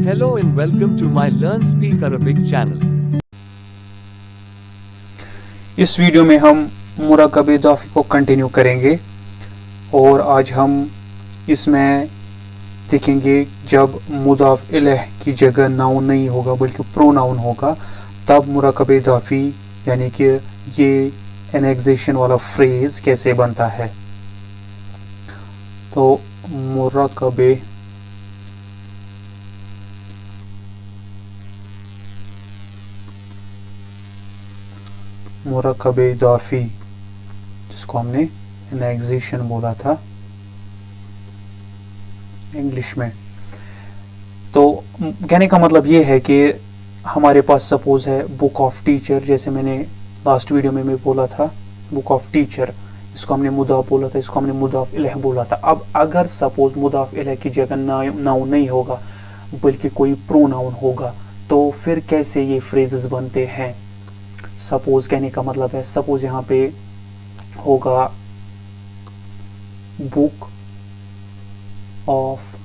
Hello and welcome to my Learn Speak Arabic channel. इस video में हम मुराकब इज़ाफ़ी को कंटिन्यू करेंगे और आज हम इसमें देखेंगे जब मुदाफ इलैह की जगह नाउन नहीं होगा बल्कि प्रोनाउन होगा तब मुराकब इज़ाफ़ी यानी कि ये एनेक्सेशन वाला फ्रेज़ कैसे बनता है। तो मुराकब इज़ाफ़ी जिसको हमने एनेक्सेशन बोला था इंग्लिश में। तो कहने का मतलब ये है कि हमारे पास सपोज है बुक ऑफ टीचर, जैसे मैंने लास्ट वीडियो में मैं बोला था बुक ऑफ टीचर, इसको हमने मुदाफ बोला था, इसको हमने मुदाफ इलैह बोला था। अब अगर सपोज मुदाफ इलैह की जगह नाउन नहीं होगा बल्कि कोई प्रोनाउन होगा तो फिर कैसे ये फ्रेजेस बनते हैं। सपोज कहने का मतलब है सपोज यहाँ पे होगा बुक ऑफ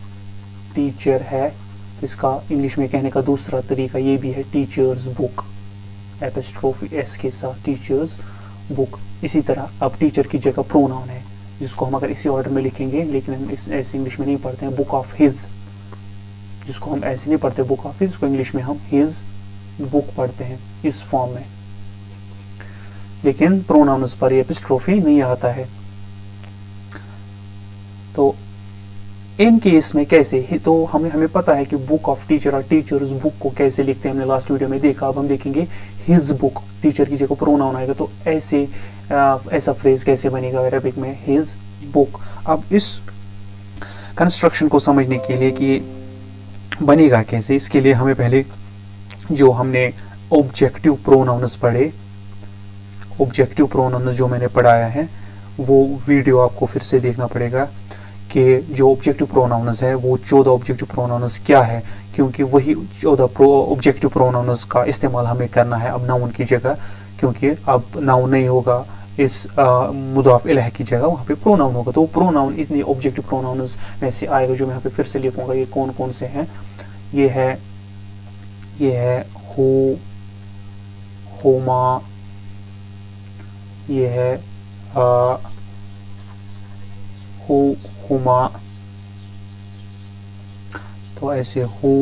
टीचर है तो इसका इंग्लिश में कहने का दूसरा तरीका ये भी है टीचर्स बुक, एपिस्ट्रोफी एस के साथ टीचर्स बुक। इसी तरह अब टीचर की जगह प्रोनाउन है जिसको हम अगर इसी ऑर्डर में लिखेंगे, लेकिन हम ऐसे इंग्लिश में नहीं पढ़ते हैं, बुक ऑफ हिज, जिसको हम ऐसे नहीं पढ़ते बुक ऑफ हिज, इसको इंग्लिश में हम हिज बुक पढ़ते हैं इस फॉर्म में, लेकिन प्रोनाउन्स पर एपिस्ट्रोफी नहीं आता है। तो इन केस में कैसे, तो हमें पता है कि बुक ऑफ टीचर और टीचर्स बुक को कैसे लिखते हैं, हमने लास्ट वीडियो में देखा। अब हम देखेंगे हिज बुक, टीचर की जगह प्रोनाउन आएगा तो ऐसा फ्रेज कैसे बनेगा अरबिक में, हिज बुक। अब इस कंस्ट्रक्शन को समझने के लिए कि बनेगा कैसे, इसके लिए हमें पहले जो हमने ऑब्जेक्टिव प्रोनाउन्स पढ़े, ऑब्जेक्टिव प्रोनाउन्स जो मैंने पढ़ाया है वो वीडियो आपको फिर से देखना पड़ेगा कि जो ऑब्जेक्टिव प्रोनाउन्स है वो 14 ऑब्जेक्टिव प्रोनाउन्स क्या है, क्योंकि वही 14 ऑब्जेक्टिव प्रोनाउन्स का इस्तेमाल हमें करना है अब नाउन की जगह, क्योंकि अब नाउन नहीं होगा इस मुदाफ इलैह की जगह वहाँ पे प्रोनाउन होगा। तो प्रोनाउन इतनी ऑब्जेक्टिव प्रोनाउन्स में से आएगा जो मैं यहाँ पे फिर से लिखूंगा। ये कौन कौन से हैं, ये है हु, हुमा, ये है हु, हुमा, तो ऐसे हु,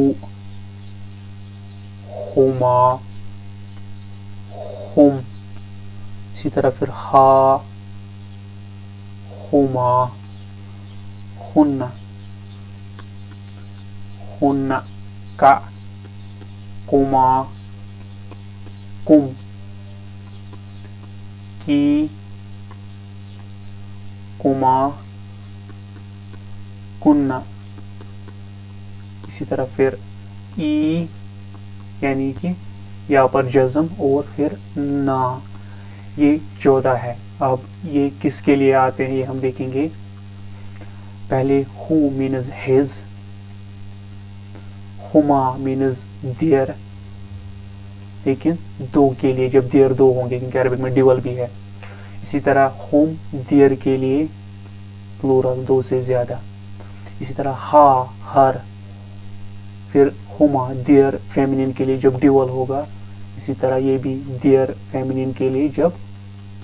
हुमा, हुम, इसी तरह फिर हा, हुमा, हुन्ना, हुन्ना का, कुमा, कुम, की, कुमा, कुन्ना। इसी तरह फिर ई यानी कि यहाँ पर जज़म और फिर ना, ये 14 है। अब ये किसके लिए आते हैं ये हम देखेंगे। पहले हु मीन्स हिज, हुमा मीन्स देयर, लेकिन दो के लिए जब देयर दो होंगे क्योंकि अरबिक में ड्यूअल भी है। इसी तरह हुम देयर के लिए प्लूरल दो से ज्यादा। इसी तरह हा हर, फिर हुमा देयर फेमिनिन के लिए जब ड्यूअल होगा, इसी तरह ये भी देयर फेमिनिन के लिए जब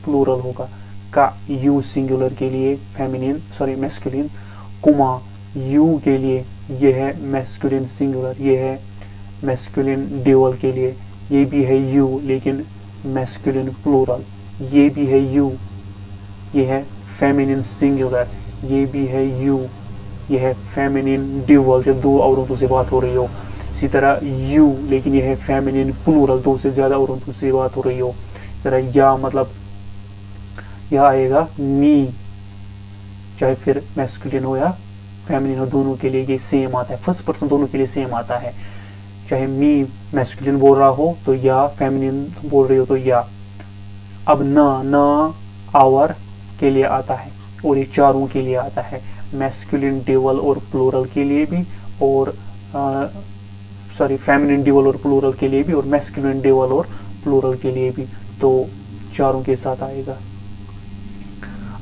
प्लूरल होगा। का यू सिंगुलर के लिए फेमिनिन मैस्कुलिन, कुमा यू के लिए ये है मैस्कुलिन सिंगुलर, ये है मैस्कुलिन ड्यूअल के लिए, ये भी है यू लेकिन मैस्कुलिन प्लूरल, ये भी है यू, ये है फेमिनिन सिंगुलर, ये भी है यू, ये है फेमिनिन ड्यूअल जब दो औरतों से बात हो रही हो। इसी तरह यू लेकिन ये है फेमिनिन प्लूरल दो से ज्यादा औरतों से बात हो रही हो। इस तरह या मतलब यह आएगा मी, चाहे फिर मैस्कुलिन हो या फेमिनिन हो दोनों के लिए ये सेम आता है, फर्स्ट पर्सन दोनों के लिए सेम आता है। चाहे मी मैस्कुलिन बोल रहा हो तो या, फेमिनिन बोल रही हो तो या। अब ना आवर के लिए आता है और ये चारों के लिए आता है, मैस्कुलिन ड्यूअल और प्लूरल के लिए भी और फेमिनिन ड्यूअल और प्लूरल के लिए भी और मैस्कुलिन ड्यूअल और प्लूरल के लिए भी, तो चारों के साथ आएगा।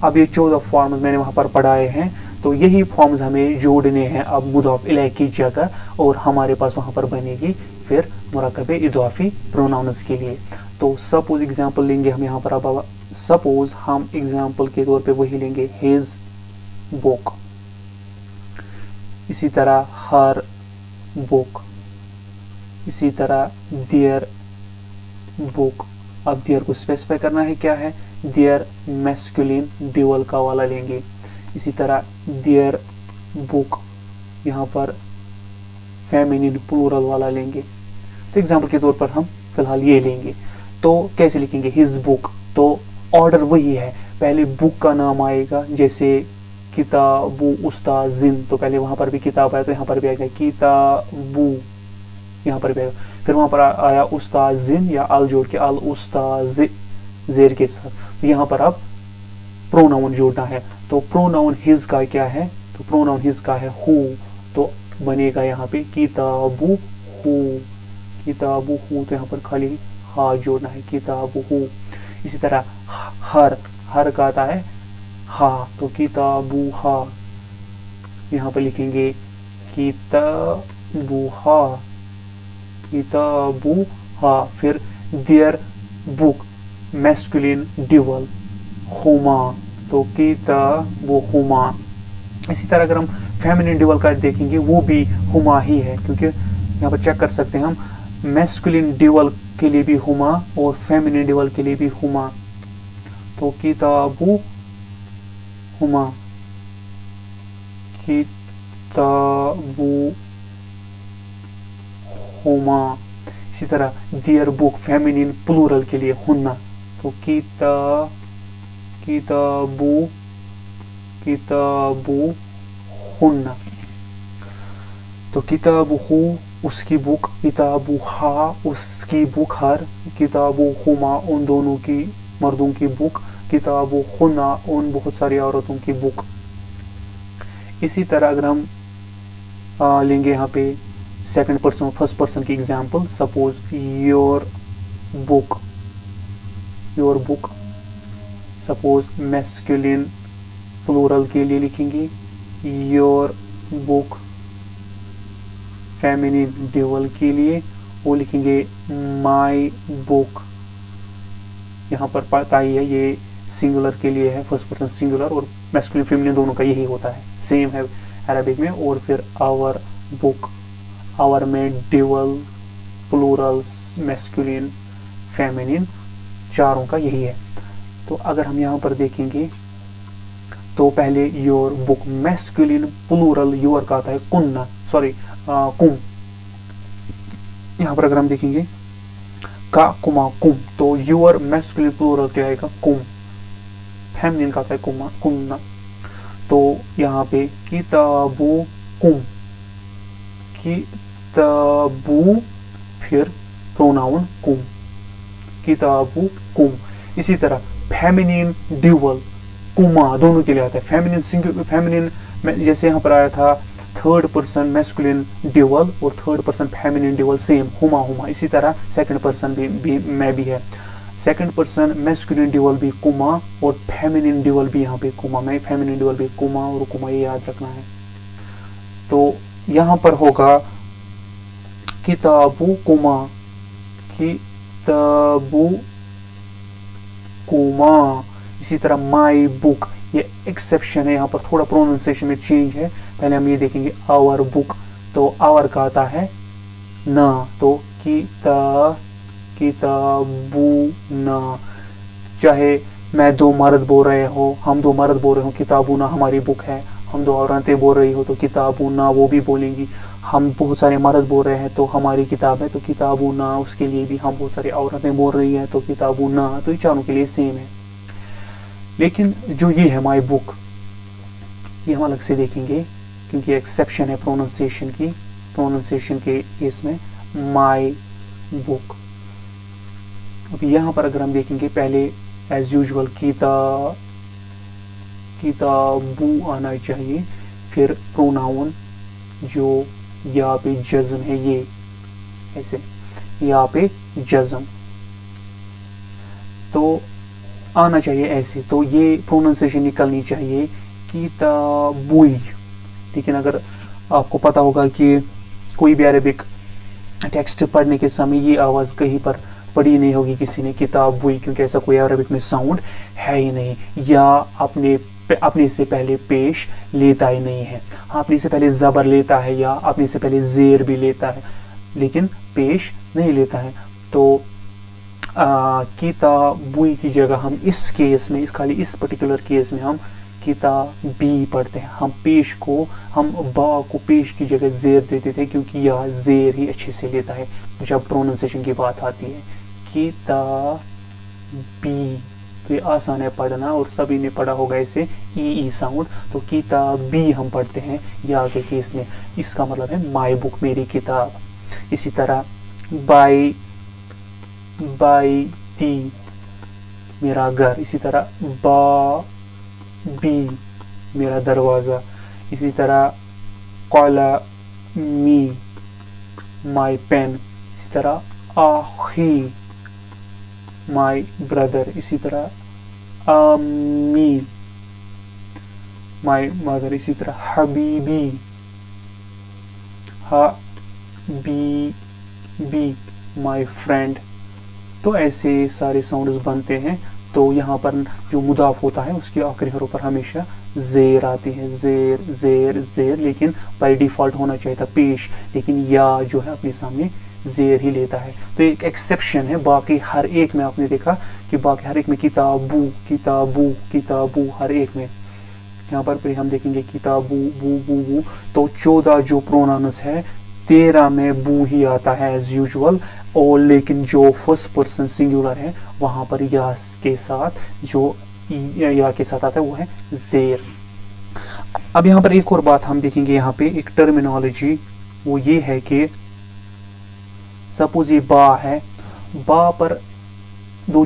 अब ये 14 फॉर्म्स मैंने वहाँ पर पढ़ाए हैं, तो यही फॉर्म्स हमें जोड़ने हैं अब मुदाफ इलैह की जगह, और हमारे पास वहाँ पर बनेगी फिर मुरक्कब इजाफी प्रोनाउंस के लिए। तो सपोज एग्जांपल लेंगे हम यहाँ पर, अब सपोज हम एग्जांपल के तौर पे वही लेंगे हिज बुक, इसी तरह हर बुक, इसी तरह देयर बुक। अब देयर को स्पेसिफाई करना है क्या है, देयर मैस्कुलिन ड्यूअल का वाला लेंगे, इसी तरह देयर बुक यहाँ पर फेमिनिन प्लूरल वाला लेंगे। तो एग्जांपल के तौर पर हम फिलहाल ये लेंगे। तो कैसे लिखेंगे हिज बुक, तो ऑर्डर वही है, पहले बुक का नाम आएगा, जैसे किताबु उस्ताजिन, तो पहले वहाँ पर भी किताब आया तो यहाँ पर भी आएगा किताबु, यहाँ पर भी आएगा। फिर वहाँ पर आया उस्ताजिन या अल जोड़ के अल उस्ताज जेर के साथ, तो यहाँ पर अब प्रोनाउन जोड़ना है। तो प्रोनाउन हिज का क्या है, तो प्रोनाउन हिज का है हु, तो बनेगा यहाँ पे किताबु हु, किताबु हु, तो यहाँ पर खाली हा जोड़ना है किताबु हु। इसी तरह हर का आता है हा, तो किताबु हा, यहाँ पर लिखेंगे किताबु हा, किताबु हा। फिर their book masculine dual Huma, तो किताबु हुमा। इसी तरह अगर हम फेमिनिन ड्यूअल का देखेंगे वो भी हुमा ही है, क्योंकि यहाँ पर चेक कर सकते हैं हम मैस्कुलिन ड्यूअल के लिए भी हुमा और फेमिनिन ड्यूअल के लिए भी हुमा। तो किताबु हुमा, किताबु हुमा। इसी तरह देयर बुक फेमिनिन प्लूरल के लिए हुन्ना, तो किताबु हुन्ना। तो किताबु हु उसकी बुक, किताबु हा उसकी बुक हर, किताबु हुमा उन दोनों की मर्दों की बुक, किताबु हुन्ना उन बहुत सारी औरतों की बुक। इसी तरह अगर हम लेंगे यहाँ पे सेकंड पर्सन फर्स्ट पर्सन की example, suppose your book, suppose masculine plural के लिए लिखेंगे योर बुक, फेमिनिन ड्यूअल के लिए वो लिखेंगे माई बुक। यहाँ पर पता ही है ये सिंगुलर के लिए है, फर्स्ट पर्सन सिंगुलर, और मैस्कुलिन फेमिनिन दोनों का यही होता है, सेम है अरबिक में। और फिर आवर बुक, आवर में ड्यूअल प्लूरल मैस्कुलिन फेमिनिन चारों का यही है। तो अगर हम यहाँ पर देखेंगे तो पहले your book masculine plural your का आता है कुन्ना, सॉरी कुम। यहाँ पर अगर हम देखेंगे का कुमा कुम, तो योर मैस्कुलिन प्लूरल क्या आएगा कुम, फेमिनिन का आता है कुमा कुन्ना। तो यहाँ पे किताबु कुम, किताबु फिर प्रोनाउन कुम, किताबु कुम। इसी तरह फेमिनिन ड्यूअल कुमा दोनों के लिए आता है, फेमिनिन सिंगुलर फेमिनिन जैसे यहाँ पर आया था थर्ड पर्सन मैस्कुलिन ड्यूअल और third person feminine dual same Huma Huma. इसी तरह सेकंड पर्सन भी में भी है, सेकंड पर्सन मैस्कुलिन ड्यूअल भी कुमा और फेमिनिन ड्यूअल भी यहाँ पे कुमा, में फेमिनिन ड्यूअल भी कुमा और कुमा, ये याद रखना है। तो यहाँ पर होगा किताबु कुमा, किताबु कुमा। इसी तरह माई बुक, ये एक्सेप्शन है, यहाँ पर थोड़ा प्रोनाउंसिएशन में चेंज है। पहले हम ये देखेंगे आवर बुक, तो आवर का आता है ना, तो किताबु ना। चाहे मैं दो मर्द बोल रहे हो, हम दो मर्द बोल रहे हो, किताबु ना हमारी बुक है। हम दो औरतें बोल रही हो तो किताबु ना वो भी बोलेंगी। हम बहुत सारे मर्द बोल रहे हैं तो हमारी किताब है, तो किताबु ना उसके लिए भी। हम बहुत सारी औरतें बोल रही हैं तो किताबु ना, तो ये चारों के लिए सेम है। लेकिन जो ये है माई बुक, ये हम अलग से देखेंगे क्योंकि एक्सेप्शन है प्रोनाउंसिएशन की, प्रोनाउंसिएशन के केस में माई बुक। अब यहाँ पर अगर हम देखेंगे पहले एज यूजुअल किताबु आना चाहिए, फिर प्रोनाउन जो यहाँ पे जज्म है, ये ऐसे यहाँ पे जज्म। तो आना चाहिए ऐसे, तो ये प्रोनाउंसिएशन निकलनी चाहिए किताबुई। लेकिन अगर आपको पता होगा कि कोई भी अरबिक टेक्स्ट पढ़ने के समय ये आवाज़ कहीं पर पढ़ी नहीं होगी किसी ने किताबुई, क्योंकि ऐसा कोई अरबिक में साउंड है ही नहीं, या अपने से पहले पेश लेता ही नहीं है। हाँ, अपने से पहले ज़बर लेता है या अपने से पहले ज़ेर भी लेता है, लेकिन पेश नहीं लेता है। तो किताबुई की जगह हम इस केस में, खाली इस पर्टिकुलर केस में हम किताबी पढ़ते हैं। हम बा को पेश की जगह ज़ेर देते थे, क्योंकि या ज़ेर ही अच्छे से लेता है जब प्रोनाउंसिएशन की बात आती है। किताबी, तो ये आसान है पढ़ना और सभी ने पढ़ा होगा इसे ई साउंड। तो किताबी हम पढ़ते हैं या के केस में, इसका मतलब है माई बुक, मेरी किताब। इसी तरह बाईती, मेरा घर। इसी तरह बाबी, मेरा दरवाज़ा। इसी तरह कलमी, माई पेन। इसी तरह आखी, माई ब्रदर। इसी तरह अम्मी, माई मदर। इसी तरह हबीबी, माई फ्रेंड। तो ऐसे सारे साउंड्स बनते हैं। तो यहाँ पर जो मुदाफ होता है उसके आखिरी हरों पर हमेशा ज़ेर आती है, ज़ेर ज़ेर ज़ेर, लेकिन बाई डिफ़ॉल्ट होना चाहिए था पेश, लेकिन या जो है अपने सामने ज़ेर ही लेता है। तो एक एक्सेप्शन है, बाकी हर एक में आपने देखा कि बाकी हर एक में किताबू किताबू किताबू, हर एक में। यहाँ पर फिर हम देखेंगे किताबू बू बू बू। तो 14 जो प्रोनाउंस है, 13 में बू ही आता है एज यूजुअल, और लेकिन जो फर्स्ट पर्सन सिंगुलर है वहाँ पर या के साथ आता है वो है ज़ेर। अब यहाँ पर एक और बात हम देखेंगे, यहाँ पे एक टर्मिनोलॉजी, वो ये है कि सपोज ये बा है, बा पर दो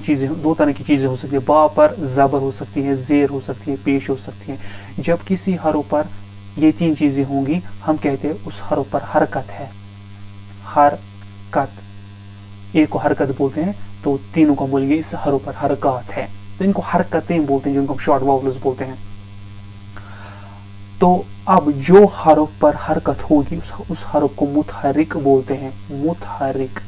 तरह की चीज़ें हो सकती है। बा पर ज़बर हो सकती है, ज़ेर हो सकती है, पेश हो सकती है। जब किसी हरोफ पर ये 3 चीज़ें होंगी, हम कहते हैं उस हरोफ पर हरकत है। हरकत, एक को हरकत बोलते हैं, तो तीनों को बोलेंगे इस हरोफ पर हरकत है, तो इनको हरकतें बोलते हैं, जिनको हम शॉर्ट वावल्स बोलते हैं। तो अब जो हरफ पर हरकत होगी उस हरफ को मुतहरिक बोलते हैं, मुतहरिक।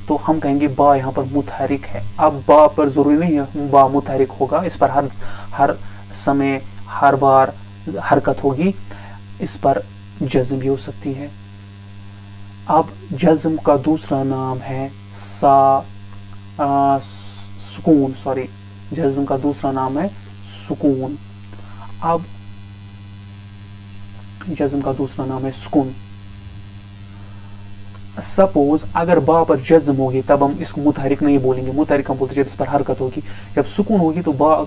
तो हम कहेंगे बा यहाँ पर मुतहरिक है। अब बा पर जरूरी नहीं है बा मुतहरिक होगा, इस पर हर समय हर बार हरकत होगी, इस पर जज्म भी हो सकती है। अब जज्म का दूसरा नाम है सुकून, जज्म का दूसरा नाम है सुकून। अब जज्म का दूसरा नाम है सुकून। सपोज अगर बा पर जज्म होगी तब हम इसको मुतहरिक नहीं बोलेंगे, मुतहरिक हम बोलते जब इस पर हरकत होगी। जब सुकून होगी तो बा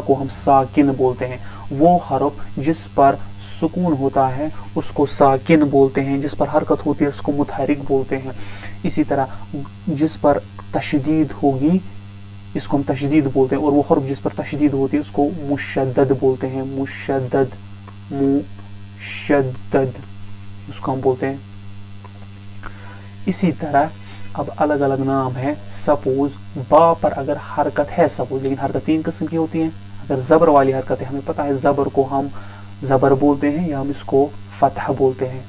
को हम साकिन बोलते हैं। वो हरफ जिस पर सुकून होता है उसको साकिन बोलते हैं, जिस पर हरकत होती है उसको मुतहरिक बोलते हैं। इसी तरह जिस पर तशदीद होगी इसको हम तशदीद बोलते हैं, और वो हरफ जिस पर तशदीद होती है उसको मुशद्दद बोलते हैं, मुशद्दद उसको हम बोलते हैं। इसी तरह अब अलग अलग नाम है। सपोज बा पर अगर हरकत है, सपोज, लेकिन हरकत 3 किस्म की होती है। अगर ज़बर वाली हरकत है, हमें पता है ज़बर को हम ज़बर बोलते हैं या हम इसको फतह बोलते हैं,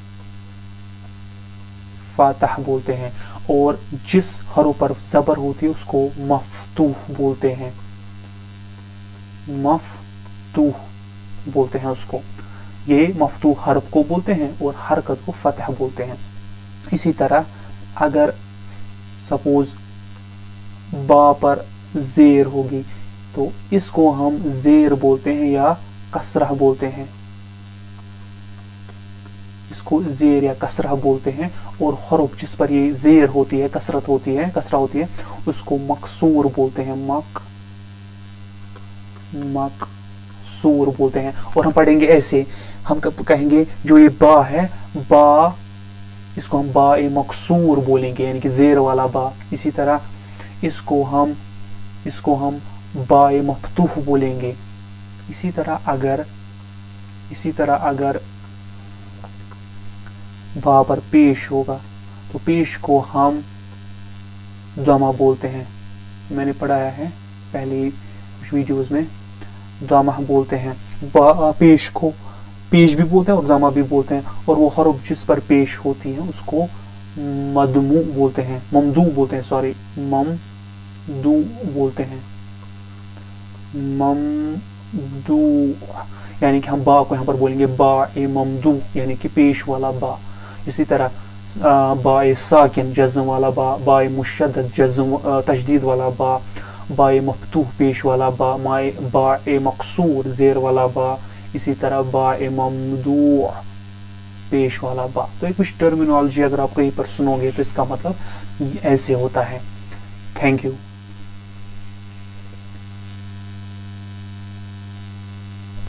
फातह बोलते हैं। और जिस हरों पर ज़बर होती है उसको मफ्तूह बोलते हैं, मफ्तूह बोलते हैं उसको। ये मफ्तूह हरफ को बोलते हैं और हरकत को फतह बोलते हैं। इसी तरह अगर सपोज बा पर ज़ेर होगी तो इसको हम ज़ेर बोलते हैं या कसरह बोलते हैं, इसको ज़ेर या कसरह बोलते हैं। और हरफ जिस पर ये ज़ेर होती है, कसरा होती है, उसको मकसूर बोलते हैं, मकसूर बोलते हैं। और हम पढ़ेंगे ऐसे, हम कहेंगे जो ये बा है, बा इसको हम बा ए मकसूर बोलेंगे, यानी कि ज़ेर वाला बा। इसी तरह इसको हम बा ए मफ्तूह बोलेंगे। इसी तरह अगर बा पर पेश होगा तो पेश को हम दमा बोलते हैं, میں نے پڑھایا ہے پہلی کچھ ویڈیوز میں. دامہ بولتے ہیں با پیش کو پیش بھی بولتے ہیں اور دامہ بھی بولتے ہیں, اور وہ حرف جس پر پیش ہوتی ہیں اس کو مدمو بولتے ہیں, ممدو بولتے ہیں, سوری ممدو بولتے ہیں, ممدو. یعنی کہ ہم با کو یہاں پر بولیں گے با ممدو یعنی کہ پیش والا با. اسی طرح با ساکن جزم والا با, با مشدد جزم تشدید والا با, با مفتوح پیش والا با, با مقصور زیر والا با, اسی طرح با ممدوع پیش والا با. تو ایک کچھ ٹرمینالوجی اگر آپ کہیں پر سنو گے تو اس کا مطلب ایسے ہوتا ہے. Thank you.